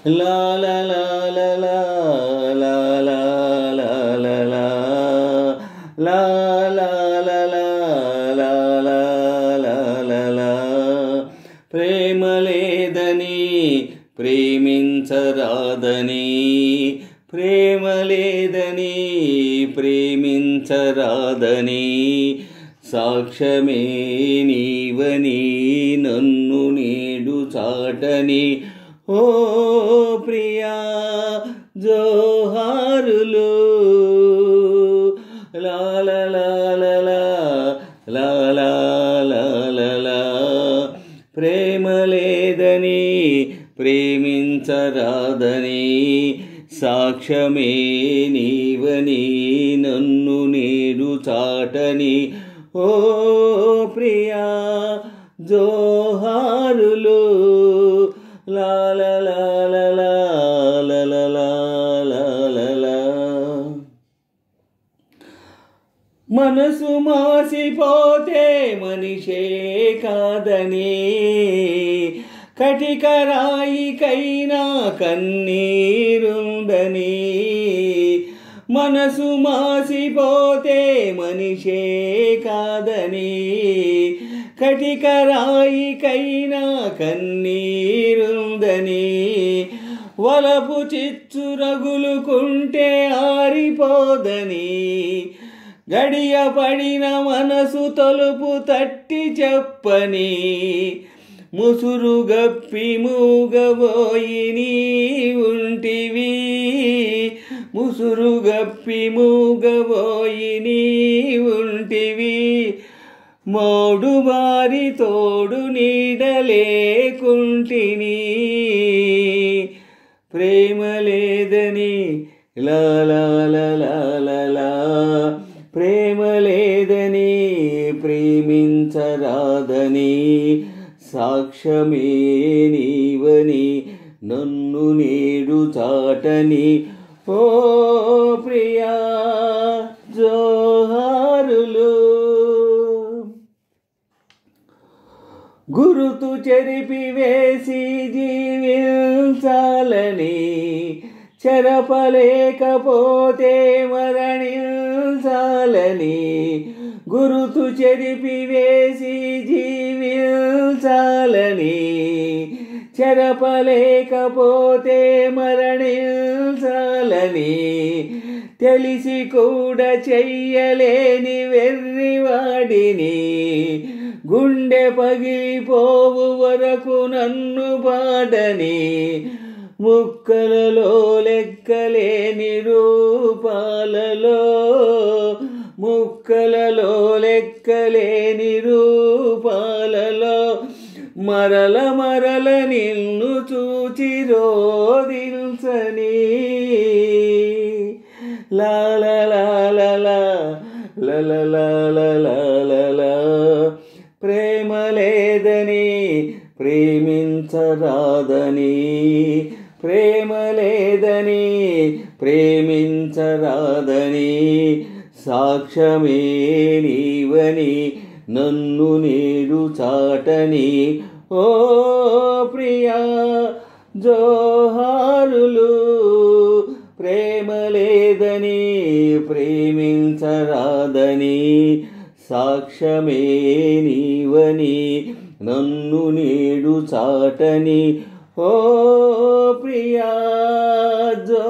లా లా లా లా లా లా లా లా లా లా లా లా లా లా లా లా లా లా లా. ప్రేమ లేదని ప్రేమించరాదని, ప్రేమ లేదని ప్రేమించరాదని, సాక్ష్యమే నీవని నన్ను నేడు చాటని. ఓ ప్రియా జోహారులు. లా లా లా లా లా లా లా లా లా లా. ప్రేమ లేదని ప్రేమించరాదని, సాక్ష్యమే నీవని నన్ను నేడు చాటని. ఓ ప్రియా జోహారులు. లా లా లా లా లా లా లా లా లా లా. మనసు మాసిపోతే మనిషే కాదని, కటిక రాయికైనా కన్నీరుందని. మనసు మాసిపోతే మనిషే కాదని, కటిక రాయికైనా కన్నీరుందని. వలపు చిచ్చు రగులుకుంటే ఆరిపోదని, గడియ పడిన మనసు తలుపు తట్టి చెప్పని. ముసురు గప్పి మూగబోయి నీ ఉంటివి, ముసురు గప్పి మూగబోయి నీ ఉంటివి. మోడు మారి తోడు నీడలేకుంటిని, ప్రేమ లేదని లా లా లా లా లా లా. ప్రేమ లేదని ప్రేమించరాదని, సాక్ష్యమే నీవని నన్ను నేడు చాటని. ఓ ప్రియా జోహారులు. గురుతు చెరిపి వేసి జీవించాలని, చెరపలేకపోతే మరణించాలని. గురుతు చెరిపి వేసి జీవించాలని, చెరపలేకపోతే మరణించాలని. తెలిసి కూడా చెయ్యలేని వెర్రివాడిని, గుండె పగిలిపోవు వరకు నన్ను పాడని. ముక్కలలో లెక్కలేని రూపాలలో, ముక్కలలో లెక్కలేని రూపాలలో. మరల మరల నిన్ను చూచి రోదించని. లా లా లా లా లా లా లా లా లా లా. ప్రేమ లేదని ప్రేమించరాదని, ప్రేమ లేదని ప్రేమించరాదని, సాక్ష్యమే నీవని నన్ను నేడు చాటని. ఓ ప్రియా జోహారులు. ప్రేమ లేదని ప్రేమించరాదని, సాక్ష్యమే నీవని నన్ను నేడు చాటని. ఓ ప్రియా జో